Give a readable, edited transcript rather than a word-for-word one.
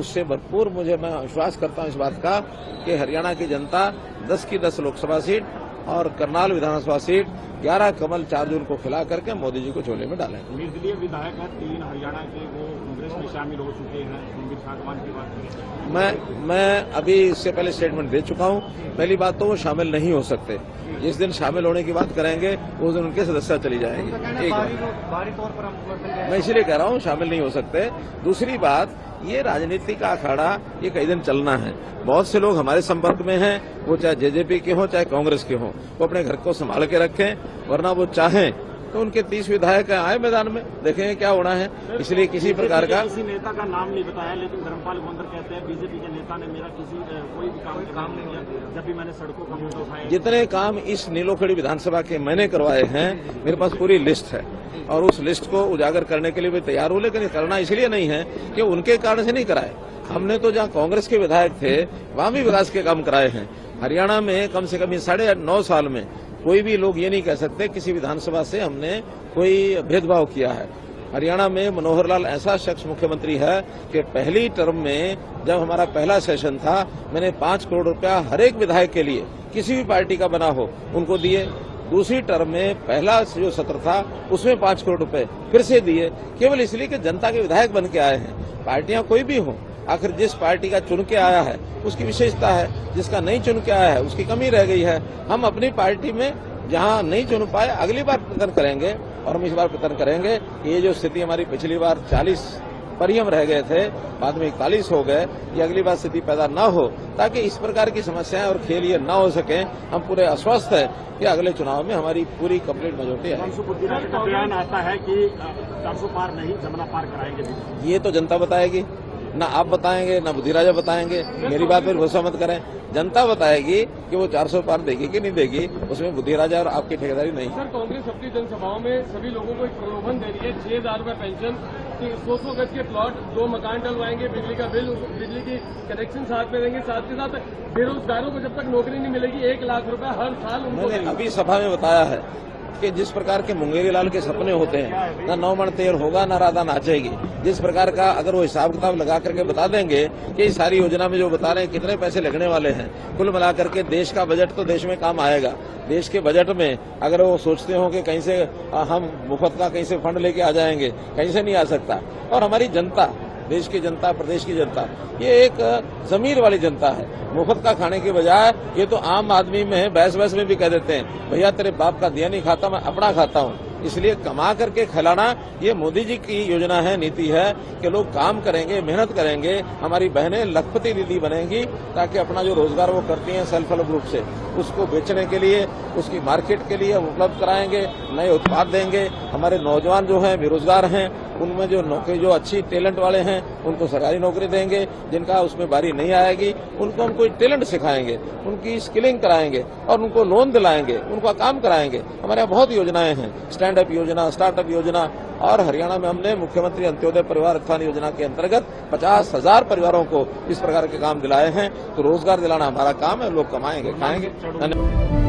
उससे भरपूर मैं विश्वास करता हूं इस बात का कि हरियाणा की जनता 10 की 10 लोकसभा सीट और करनाल विधानसभा सीट 11 कमल 4 जून को खिला करके मोदी जी को झोले में डालेंगे। निर्दलीय विधायक हैं 3 हरियाणा के, वो कांग्रेस में शामिल हो चुके हैं। की बात करें, मैं अभी इससे पहले स्टेटमेंट दे चुका हूं। पहली बात तो वो शामिल नहीं हो सकते। जिस दिन शामिल होने की बात करेंगे उस दिन उनके सदस्यता चली जाएगी। मैं इसीलिए कह रहा हूं शामिल नहीं हो सकते। दूसरी बात, ये राजनीति का अखाड़ा ये कई दिन चलना है। बहुत से लोग हमारे संपर्क में हैं, वो चाहे जेजेपी के हों चाहे कांग्रेस के हों, वो अपने घर को संभाल के रखें, वरना वो चाहें तो उनके 30 विधायक आए मैदान में, देखेंगे क्या होना है। इसलिए किसी प्रकार का किसी नेता का नाम नहीं बताया, लेकिन धर्मपाल गोंदर कहते हैं बीजेपी के नेता ने मेरा कोई भी काम नहीं किया जब भी मैंने सड़कों का मुद्दा उठाया। जितने काम इस नीलोखड़ी विधानसभा के मैंने करवाए हैं, मेरे पास पूरी लिस्ट है और उस लिस्ट को उजागर करने के लिए भी तैयार हूं। लेकिन करना इसलिए नहीं है कि उनके कारण से नहीं कराए। हमने तो जहां कांग्रेस के विधायक थे वहां भी विकास के काम कराए हैं। हरियाणा में कम से कम 9.5 साल में कोई भी लोग ये नहीं कह सकते किसी विधानसभा से हमने कोई भेदभाव किया है। हरियाणा में मनोहर लाल ऐसा शख्स मुख्यमंत्री है कि पहली टर्म में जब हमारा पहला सेशन था, मैंने 5 करोड़ रुपया हर एक विधायक के लिए, किसी भी पार्टी का बना हो, उनको दिए। दूसरी टर्म में पहला जो सत्र था उसमें 5 करोड़ रुपए फिर से दिए, केवल इसलिए कि जनता के विधायक बन के आए हैं। पार्टियां कोई भी हों, आखिर जिस पार्टी का चुन के आया है उसकी विशेषता है, जिसका नहीं चुन के आया है उसकी कमी रह गई है। हम अपनी पार्टी में जहां नहीं चुन पाए अगली बार प्रयत्न करेंगे और हम इस बार प्रयत्न करेंगे। ये जो स्थिति हमारी पिछली बार 40 पर ही हम रह गए थे, बाद में 41 हो गए, ये अगली बार स्थिति पैदा न हो, ताकि इस प्रकार की समस्याएं और खेल ये न हो सके। हम पूरे आश्वस्त है कि अगले चुनाव में हमारी पूरी कंप्लीट मेजॉरिटी आएगी। का बयान आता है कि 400 पार नहीं, जमुना पार कराएंगे। ये तो जनता बताएगी, ना आप बताएंगे ना बुद्धिराजा बताएंगे। मेरी बात पर भरोसा मत करें, जनता बताएगी कि वो 400 पार देगी कि नहीं देगी, उसमें बुद्धिराजा और आपकी ठेकेदारी नहीं। सर, कांग्रेस अपनी जनसभाओं में सभी लोगों को एक प्रलोभन दे रही है, 6,000 रुपए पेंशन, 100 गज के प्लॉट, 2 मकान डलवाएंगे, बिजली का बिल, बिजली की कनेक्शन साथ में देंगे। साथ के साथ बेरोजगारों को जब तक नौकरी नहीं मिलेगी 1 लाख रुपए हर साल उनको। मैंने अभी सभा में बताया है कि जिस प्रकार के मुंगेरी लाल के सपने होते हैं, ना 9 मण तेल होगा ना राधा नाचेगी, जिस प्रकार का अगर वो हिसाब किताब लगा करके बता देंगे कि इस सारी योजना में जो बता रहे हैं कितने पैसे लगने वाले हैं, कुल मिलाकर के देश का बजट तो देश में काम आएगा। देश के बजट में अगर वो सोचते हो कि कहीं से हम मुफ्त का कहीं से फंड लेके आ जाएंगे, कहीं से नहीं आ सकता। और हमारी जनता, देश की जनता, प्रदेश की जनता, ये एक जमीर वाली जनता है। मुफ्त का खाने के बजाय ये तो आम आदमी में बहस में भी कह देते हैं, भैया तेरे बाप का दिया नहीं खाता, मैं अपना खाता हूँ। इसलिए कमा करके खिलाना ये मोदी जी की योजना है, नीति है कि लोग काम करेंगे, मेहनत करेंगे, हमारी बहनें लखपति दीदी बनेंगी, ताकि अपना जो रोजगार वो करती हैं सेल्फ हेल्प ग्रुप से, उसको बेचने के लिए, उसकी मार्केट के लिए उपलब्ध कराएंगे, नए उत्पाद देंगे। हमारे नौजवान जो हैं बेरोजगार हैं, उनमें जो नौकरी, जो अच्छी टैलेंट वाले हैं उनको सरकारी नौकरी देंगे। जिनका उसमें बारी नहीं आएगी उनको हम कोई टैलेंट सिखाएंगे, उनकी स्किलिंग कराएंगे और उनको लोन दिलाएंगे, उनका काम कराएंगे। हमारे यहाँ बहुत योजनाएं हैं, स्टैंड अप योजना, स्टार्टअप योजना। और हरियाणा में हमने मुख्यमंत्री अंत्योदय परिवार उत्थान योजना के अंतर्गत 50,000 परिवारों को इस प्रकार के काम दिलाए हैं। तो रोजगार दिलाना हमारा काम है, लोग कमाएंगे, खाएंगे। धन्यवाद।